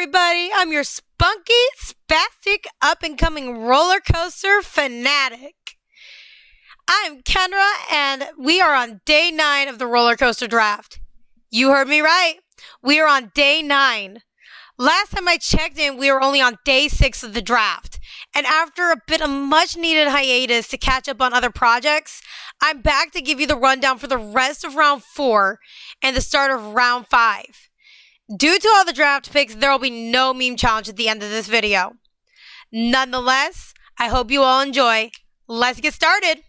everybody. I'm your spunky, spastic, up-and-coming roller coaster fanatic. I'm Kendra, and we are on day 9 of the roller coaster draft. You heard me right. We are on day 9. Last time I checked in, we were only on day 6 of the draft. And after a bit of much-needed hiatus to catch up on other projects, I'm back to give you the rundown for the rest of round 4 and the start of round 5. Due to all the draft picks, there will be no meme challenge at the end of this video. Nonetheless, I hope you all enjoy. Let's get started.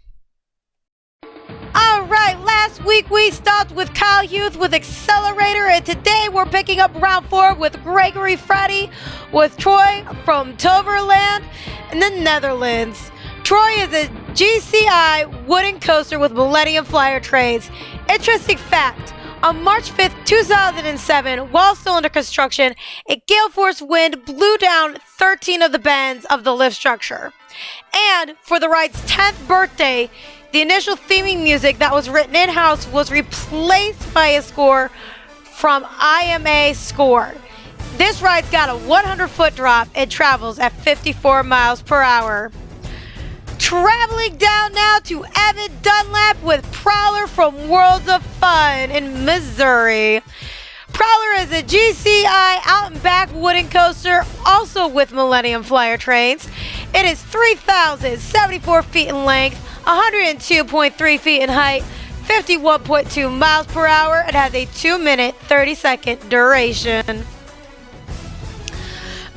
Alright, last week we stopped with Kyle Youth with Accelerator, and today we're picking up round 4 with Gregory Freddy with Troy from Toverland in the Netherlands. Troy is a GCI wooden coaster with Millennium Flyer trays. Interesting fact. On March 5th, 2007, while still under construction, a gale force wind blew down 13 of the bends of the lift structure. And for the ride's 10th birthday, the initial theming music that was written in-house was replaced by a score from IMA Score. This ride's got a 100-foot drop and travels at 54 miles per hour. Traveling down now to Evan Dunlap with Prowler from Worlds of Fun in Missouri. Prowler is a GCI out and back wooden coaster, also with Millennium Flyer trains. It is 3,074 feet in length, 102.3 feet in height, 51.2 miles per hour. It has a 2-minute, 30-second duration.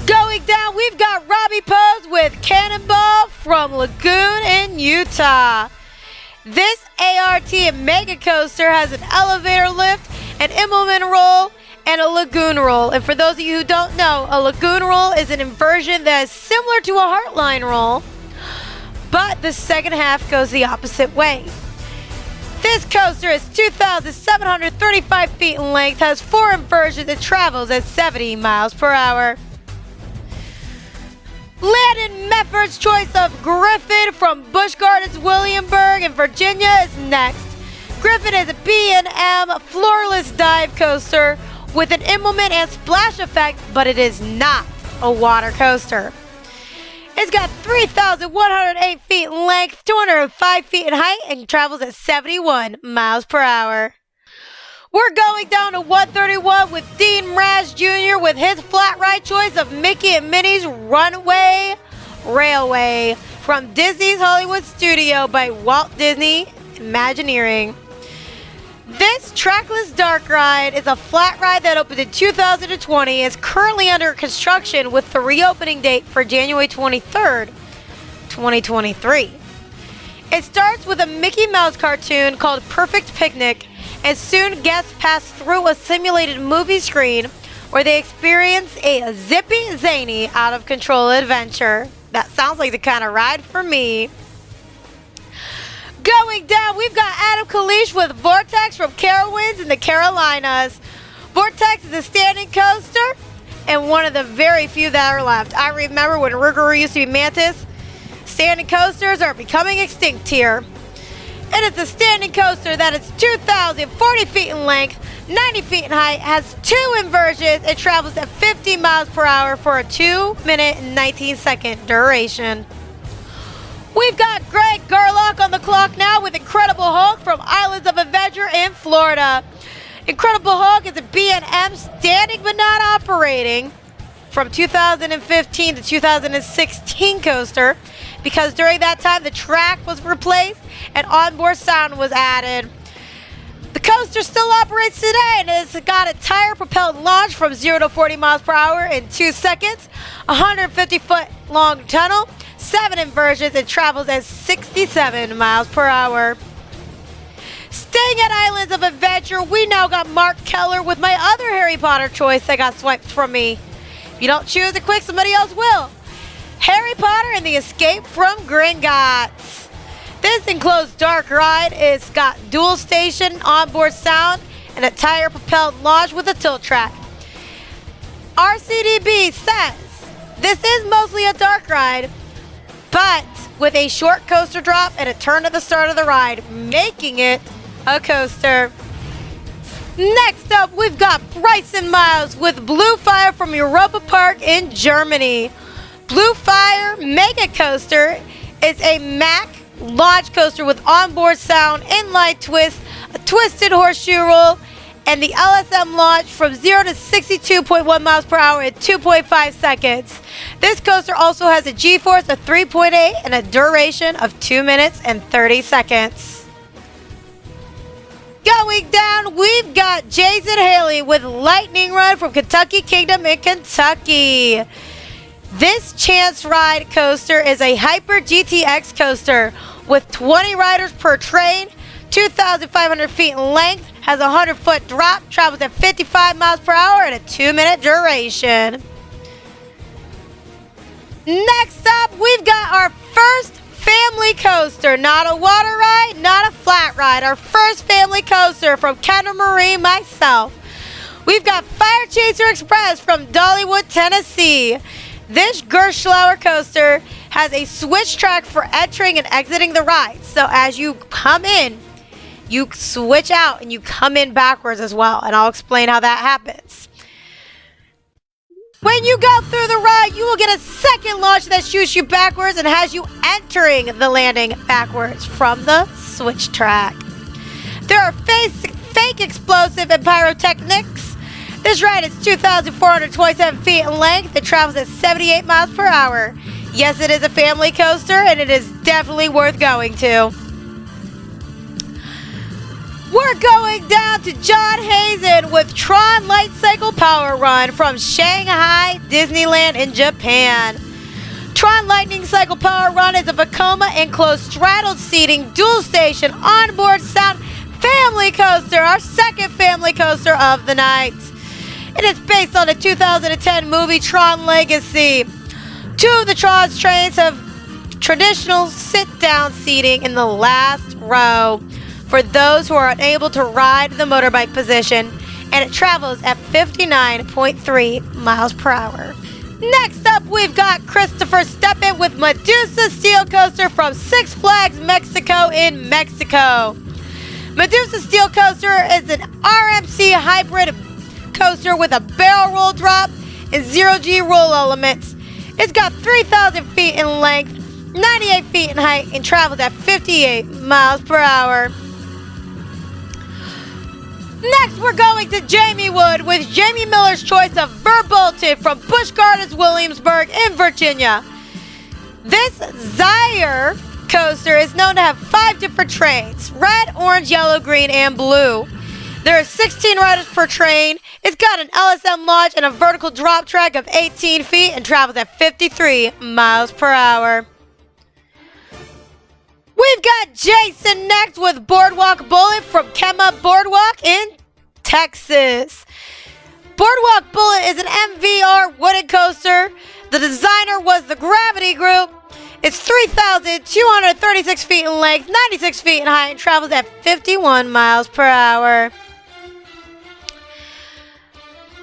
Going down, we've got Robbie Pose with Cannonball from Lagoon in Utah. This ART Mega Coaster has an elevator lift, an implement roll, and a lagoon roll. And for those of you who don't know, a lagoon roll is an inversion that is similar to a Heartline roll, but the second half goes the opposite way. This coaster is 2,735 feet in length, has 4 inversions, and travels at 70 miles per hour. Landon Mefford's choice of Griffin from Busch Gardens, Williamsburg in Virginia is next. Griffin is a B&M floorless dive coaster with an implement and splash effect, but it is not a water coaster. It's got 3,108 feet in length, 205 feet in height, and travels at 71 miles per hour. We're going down to 131 with Dean Raz Jr. with his flat ride choice of Mickey and Minnie's Runaway Railway from Disney's Hollywood Studio by Walt Disney Imagineering. This trackless dark ride is a flat ride that opened in 2020 and is currently under construction with the reopening date for January 23rd, 2023. It starts with a Mickey Mouse cartoon called Perfect Picnic, and soon guests pass through a simulated movie screen where they experience a zippy, zany, out-of-control adventure. That sounds like the kind of ride for me. Going down, we've got Adam Kalish with Vortex from Carowinds in the Carolinas. Vortex is a standing coaster and one of the very few that are left. I remember when Rougarou used to be Mantis. Standing coasters are becoming extinct here. It is a standing coaster that is 2,040 feet in length, 90 feet in height, has 2 inversions, and travels at 50 miles per hour for a 2-minute and 19-second duration. We've got Greg Garlock on the clock now with Incredible Hulk from Islands of Adventure in Florida. Incredible Hulk is a B&M standing but not operating from 2015 to 2016 coaster, because during that time the track was replaced and onboard sound was added. The coaster still operates today and it's got a tire propelled launch from 0 to 40 miles per hour in 2 seconds, 150 foot long tunnel, 7 inversions, and travels at 67 miles per hour. Staying at Islands of Adventure, we now got Mark Keller with my other Harry Potter choice that got swiped from me. If you don't choose it quick, somebody else will. Harry Potter and the Escape from Gringotts. This enclosed dark ride is got dual station onboard sound and a tire propelled launch with a tilt track. RCDB says this is mostly a dark ride, but with a short coaster drop and a turn at the start of the ride, making it a coaster. Next up, we've got Bryson Miles with Blue Fire from Europa Park in Germany. Blue Fire Mega Coaster is a Mack launch coaster with onboard sound, inline twist, a twisted horseshoe roll, and the LSM launch from 0 to 62.1 miles per hour in 2.5 seconds. This coaster also has a G-force of 3.8 and a duration of 2 minutes and 30 seconds. Going down, we've got Jason Haley with Lightning Run from Kentucky Kingdom in Kentucky. This Chance Ride coaster is a Hyper GTX coaster with 20 riders per train, 2,500 feet in length, has a 100-foot drop, travels at 55 miles per hour, and a 2-minute duration. Next up, we've got our first family coaster, not a water ride, not a flat ride, our first family coaster from Kendall Marie, myself. We've got Fire Chaser Express from Dollywood, Tennessee. This Gerstlauer coaster has a switch track for entering and exiting the ride. So as you come in, you switch out and you come in backwards as well. And I'll explain how that happens. When you go through the ride, you will get a second launch that shoots you backwards and has you entering the landing backwards from the switch track. There are fake explosive and pyrotechnics. This ride is 2,427 feet in length. It travels at 78 miles per hour. Yes, it is a family coaster, and it is definitely worth going to. We're going down to John Hazen with Tron Light Cycle Power Run from Shanghai Disneyland in Japan. Tron Lightning Cycle Power Run is a Vekoma enclosed straddled seating dual station onboard sound family coaster, our second family coaster of the night. It is based on the 2010 movie Tron Legacy. Two of the Tron's trains have traditional sit-down seating in the last row for those who are unable to ride the motorbike position, and it travels at 59.3 miles per hour. Next up, we've got Christopher Steppen with Medusa Steel Coaster from Six Flags Mexico in Mexico. Medusa Steel Coaster is an RMC hybrid coaster with a barrel roll drop and zero-G roll elements. It's got 3,000 feet in length, 98 feet in height, and travels at 58 miles per hour. Next, we're going to Jamie Wood with Jamie Miller's choice of Verbolten from Busch Gardens, Williamsburg in Virginia. This Zaire coaster is known to have 5 different trains: red, orange, yellow, green, and blue. There are 16 riders per train. It's got an LSM launch and a vertical drop track of 18 feet and travels at 53 miles per hour. We've got Jason next with Boardwalk Bullet from Kemah Boardwalk in Texas. Boardwalk Bullet is an MVR wooden coaster. The designer was the Gravity Group. It's 3,236 feet in length, 96 feet in height, and travels at 51 miles per hour.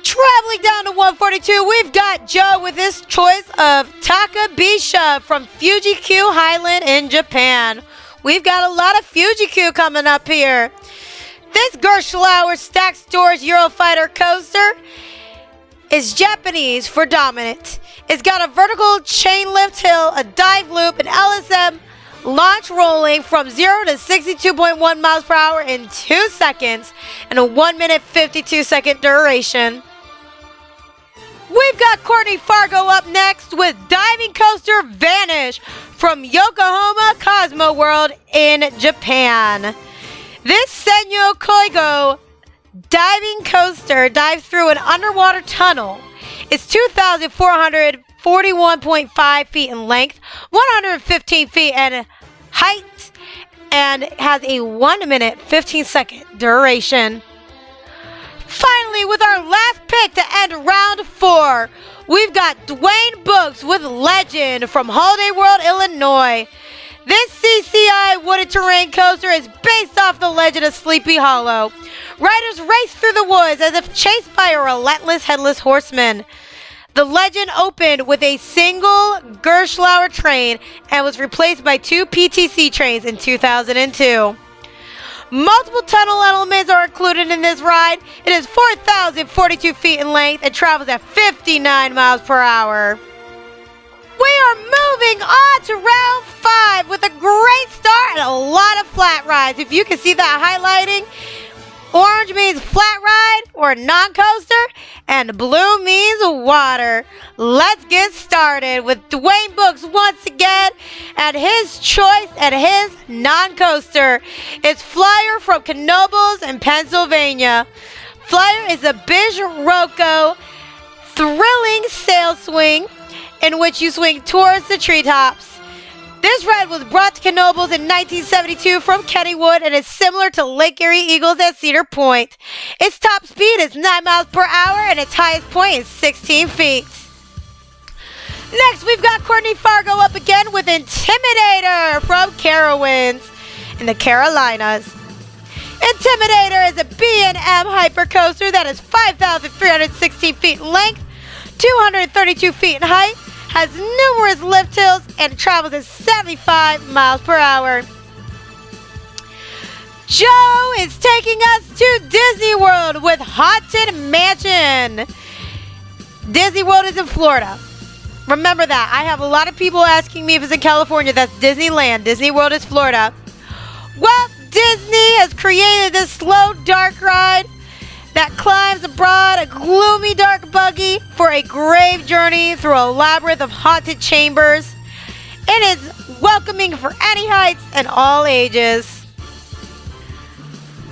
Traveling down to 142, we've got Joe with his choice of Takabisha from Fuji-Q Highland in Japan. We've got a lot of Fuji-Q coming up here. This Gerstlauer Stack Storage Eurofighter coaster is Japanese for dominant. It's got a vertical chain lift hill, a dive loop, an LSM launch rolling from 0 to 62.1 miles per hour in 2 seconds, and a 1 minute 52 second duration. We've got Courtney Fargo up next with Diving Coaster Vanish from Yokohama Cosmo World in Japan. This Senyo Koigo diving coaster dives through an underwater tunnel. It's 2,441.5 feet in length, 115 feet in height, and has a 1 minute 15 second duration. Finally, with our last pick to end round 4, we've got Dwayne Books with Legend from Holiday World, Illinois. This CCI wooded terrain coaster is based off the legend of Sleepy Hollow. Riders race through the woods as if chased by a relentless headless horseman. The legend opened with a single Gerstlauer train and was replaced by 2 PTC trains in 2002. Multiple tunnel elements are included in this ride. It is 4,042 feet in length and travels at 59 miles per hour. We are moving on to round 5 with a great start and a lot of flat rides. If you can see that highlighting, orange means flat ride or non-coaster, and blue means water. Let's get started with Dwayne Books once again, and his choice and his non-coaster is Flyer from Knoebels in Pennsylvania. Flyer is a Bijou thrilling sail swing in which you swing towards the treetops. This ride was brought to Knoebels in 1972 from Kennywood and is similar to Lake Erie Eagles at Cedar Point. Its top speed is 9 miles per hour and its highest point is 16 feet. Next, we've got Courtney Fargo up again with Intimidator from Carowinds in the Carolinas. Intimidator is a B&M hypercoaster that is 5,316 feet in length, 232 feet in height, has numerous lift hills, and travels at 75 miles per hour. Joe is taking us to Disney World with Haunted Mansion. Disney World is in Florida. Remember that. I have a lot of people asking me if it's in California. That's Disneyland. Disney World is Florida. Walt Disney has created this slow, dark ride that climbs aboard a gloomy dark buggy for a grave journey through a labyrinth of haunted chambers. It is welcoming for any heights and all ages.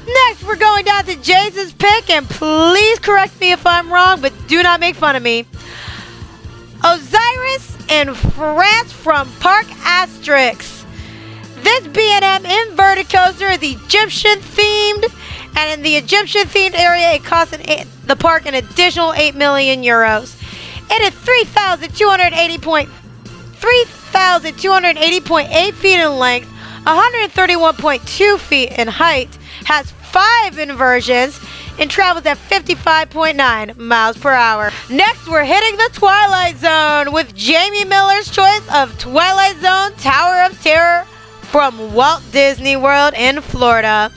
Next, we're going down to Jason's pick, and please correct me if I'm wrong, but do not make fun of me. Osiris in France from Parc Asterix. This B&M inverted coaster is Egyptian themed, and in the Egyptian-themed area, it costs the park an additional 8 million euros. It is 3,280.8 feet in length, 131.2 feet in height, has 5 inversions, and travels at 55.9 miles per hour. Next, we're hitting the Twilight Zone with Jamie Miller's choice of Twilight Zone Tower of Terror from Walt Disney World in Florida.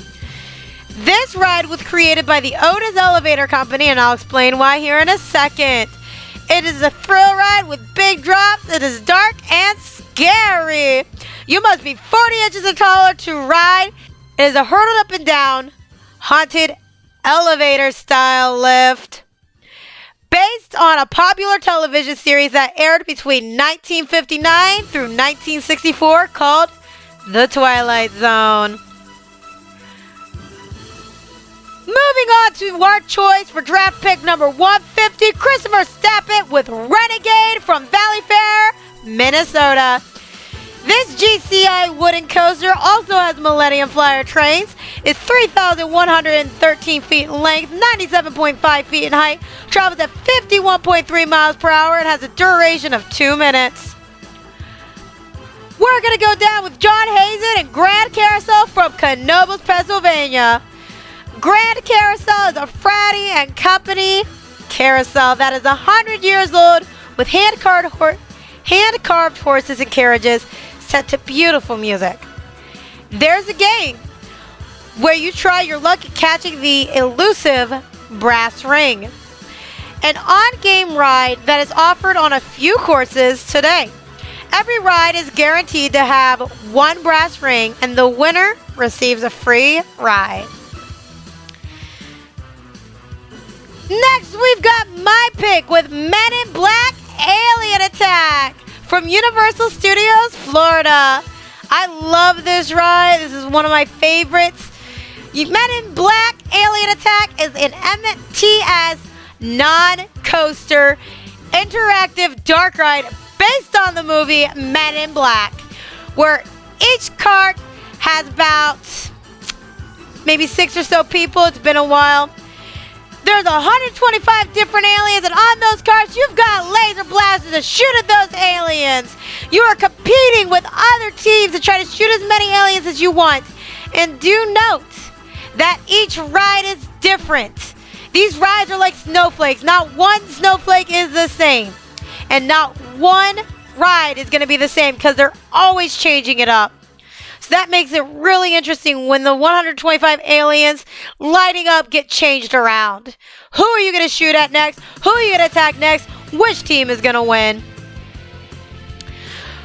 This ride was created by the Otis Elevator Company, and I'll explain why here in a second. It is a thrill ride with big drops. It is dark and scary. You must be 40 inches or taller to ride. It is a hurdle up and down, haunted elevator style lift. Based on a popular television series that aired between 1959 through 1964 called The Twilight Zone. Moving on to our choice for draft pick number 150, Christopher Stappett with Renegade from Valleyfair, Minnesota. This GCI wooden coaster also has Millennium Flyer trains. It's 3,113 feet in length, 97.5 feet in height, travels at 51.3 miles per hour, and has a duration of 2 minutes. We're going to go down with John Hazen and Grand Carousel from Knoebels, Pennsylvania. Grand Carousel is a Frati and Company carousel that is 100 years old with hand-carved horses and carriages set to beautiful music. There's a game where you try your luck at catching the elusive brass ring. An on-game ride that is offered on a few courses today. Every ride is guaranteed to have one brass ring, and the winner receives a free ride. Next, we've got my pick with Men in Black Alien Attack from Universal Studios, Florida. I love this ride. This is one of my favorites. Men in Black Alien Attack is an MTS non-coaster interactive dark ride based on the movie Men in Black, where each cart has about maybe 6 or so people. It's been a while. There's 125 different aliens, and on those carts, you've got laser blasters to shoot at those aliens. You are competing with other teams to try to shoot as many aliens as you want. And do note that each ride is different. These rides are like snowflakes. Not one snowflake is the same. And not one ride is going to be the same because they're always changing it up. So that makes it really interesting when the 125 aliens lighting up get changed around. Who are you going to shoot at next? Who are you going to attack next? Which team is going to win?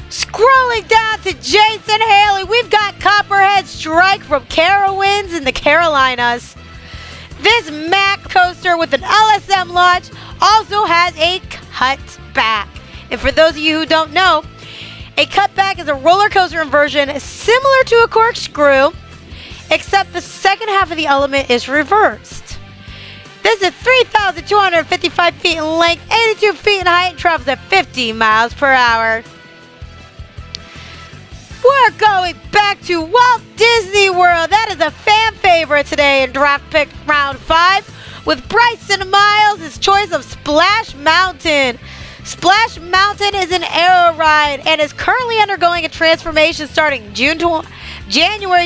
Scrolling down to Jason Haley, we've got Copperhead Strike from Carowinds in the Carolinas. This Mack coaster with an LSM launch also has a cutback. And for those of you who don't know, a cutback is a roller coaster inversion similar to a corkscrew, except the second half of the element is reversed. This is 3,255 feet in length, 82 feet in height, and travels at 50 miles per hour. We're going back to Walt Disney World. That is a fan favorite today in draft pick round 5 with Bryson Miles, his choice of Splash Mountain. Splash Mountain is an aero ride and is currently undergoing a transformation starting January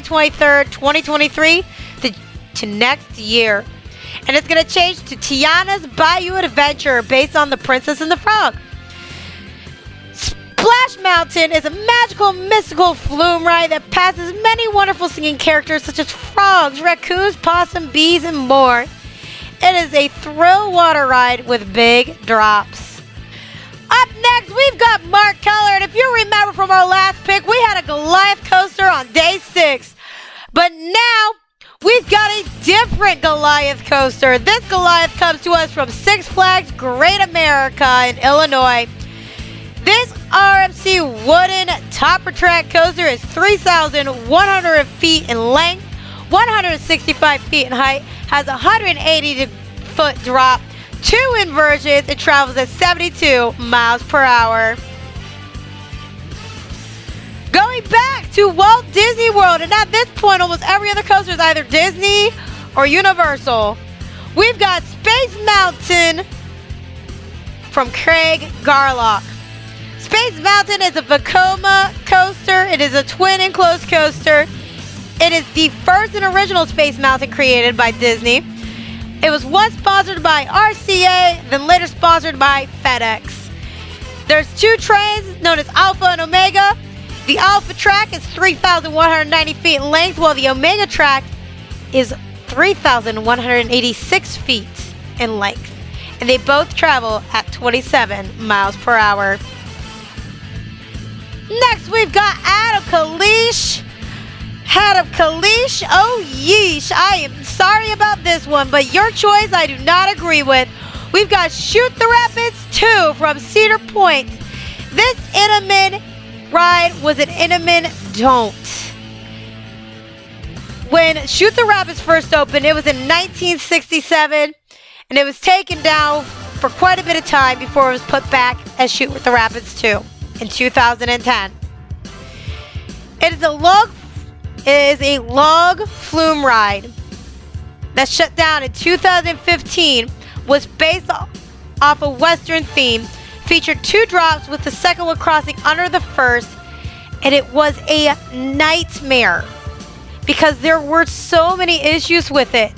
23rd, 2023 to next year. And it's going to change to Tiana's Bayou Adventure based on The Princess and the Frog. Splash Mountain is a magical, mystical flume ride that passes many wonderful singing characters such as frogs, raccoons, possum, bees, and more. It is a thrill water ride with big drops. Up next, we've got Mark Keller, and if you remember from our last pick, we had a Goliath coaster on day 6. But now, we've got a different Goliath coaster. This Goliath comes to us from Six Flags Great America in Illinois. This RMC wooden topper track coaster is 3,100 feet in length, 165 feet in height, has a 180-foot drop, 2 inversions, and travels at 72 miles per hour. Going back to Walt Disney World, and at this point, almost every other coaster is either Disney or Universal. We've got Space Mountain from Craig Garlock. Space Mountain is a Vekoma coaster. It is a twin enclosed coaster. It is the first and original Space Mountain created by Disney. It was once sponsored by RCA, then later sponsored by FedEx. There's 2 trains known as Alpha and Omega. The Alpha track is 3,190 feet in length, while the Omega track is 3,186 feet in length. And they both travel at 27 miles per hour. Next, we've got Adam Kalish. Adam Kalish, oh yeesh. I am sorry about this one, but your choice I do not agree with. We've got Shoot the Rapids 2 from Cedar Point. This Intamin ride was an Intamin don't. When Shoot the Rapids first opened, it was in 1967, and it was taken down for quite a bit of time before it was put back as Shoot the Rapids 2 in 2010. It is a log flume ride that shut down in 2015, was based off a Western theme, featured 2 drops with the second one crossing under the first, and it was a nightmare because there were so many issues with it.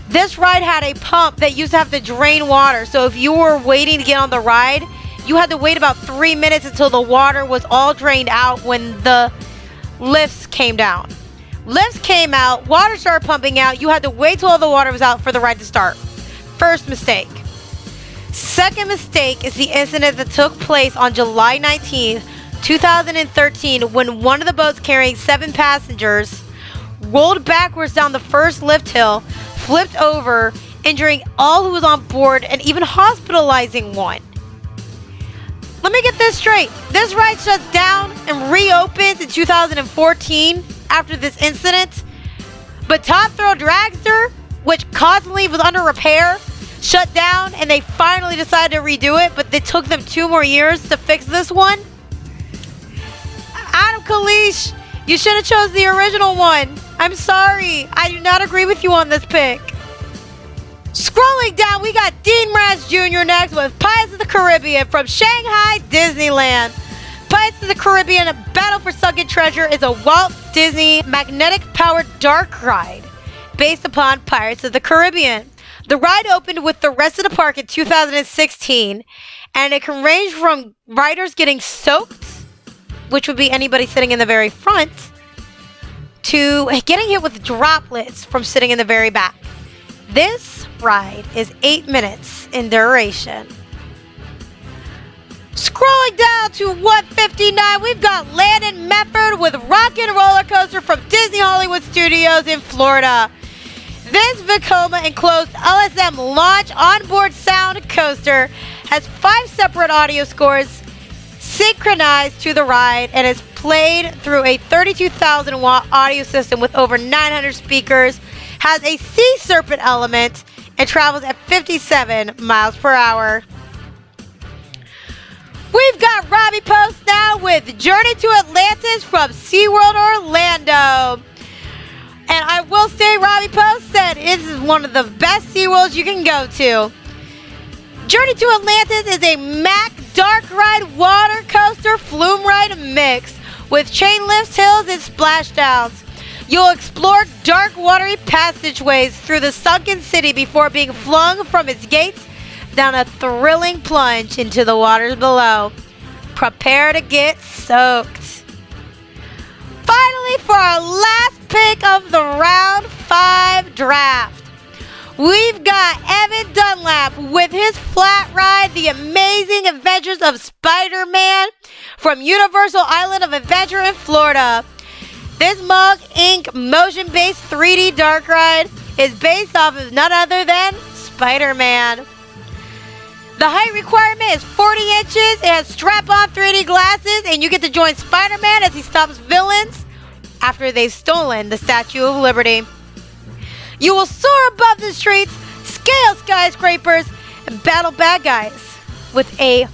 This ride had a pump that used to have to drain water, so if you were waiting to get on the ride, you had to wait about 3 minutes until the water was all drained out when the lifts came down. Lifts came out, water started pumping out, you had to wait till all the water was out for the ride to start. First mistake. Second mistake is the incident that took place on July 19, 2013, when one of the boats carrying 7 passengers rolled backwards down the first lift hill, flipped over, injuring all who was on board and even hospitalizing one. Let me get this straight. This ride shuts down and reopens in 2014 after this incident. But Top Thrill Dragster, which constantly was under repair, shut down, and they finally decided to redo it, but it took them 2 more years to fix this one. Adam Kalish, you should have chose the original one. I'm sorry. I do not agree with you on this pick. Scrolling down, we got Dean Mraz Jr. next with Pirates of the Caribbean from Shanghai Disneyland. Pirates of the Caribbean Battle for Sunken Treasure is a Walt Disney magnetic-powered dark ride based upon Pirates of the Caribbean. The ride opened with the rest of the park in 2016, and it can range from riders getting soaked, which would be anybody sitting in the very front, to getting hit with droplets from sitting in the very back. This ride is 8 minutes in duration. Scrolling down to 159, we've got Landon Medford with Rock and Roller Coaster from Disney Hollywood Studios in Florida. This Vekoma enclosed LSM launch onboard sound coaster has 5 separate audio scores synchronized to the ride and is played through a 32,000 watt audio system with over 900 speakers, has a sea serpent element, and travels at 57 miles per hour. We've got Robbie Post now with Journey to Atlantis from SeaWorld Orlando. And I will say, Robbie Post said this is one of the best SeaWorlds you can go to. Journey to Atlantis is a Mack Dark Ride water coaster flume ride mix with chain lifts, hills, and splashdowns. You'll explore dark watery passageways through the sunken city before being flung from its gates down a thrilling plunge into the waters below. Prepare to get soaked. Finally, for our last pick of the round 5 draft, we've got Evan Dunlap with his flat ride, The Amazing Adventures of Spider-Man from Universal Island of Adventure in Florida. This Mog Inc. motion-based 3D dark ride is based off of none other than Spider-Man. The height requirement is 40 inches, it has strap-on 3D glasses, and you get to join Spider-Man as he stops villains after they've stolen the Statue of Liberty. You will soar above the streets, scale skyscrapers, and battle bad guys with a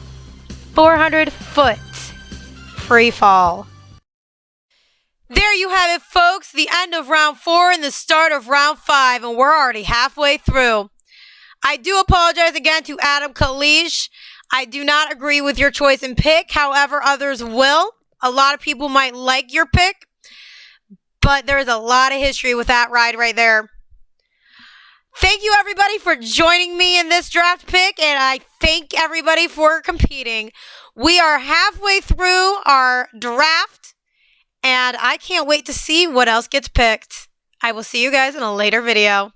400-foot free fall. There you have it, folks, the end of round 4 and the start of round 5, and we're already halfway through. I do apologize again to Adam Kalish. I do not agree with your choice and pick. However, others will. A lot of people might like your pick, but there's a lot of history with that ride right there. Thank you, everybody, for joining me in this draft pick, and I thank everybody for competing. We are halfway through our draft, and I can't wait to see what else gets picked. I will see you guys in a later video.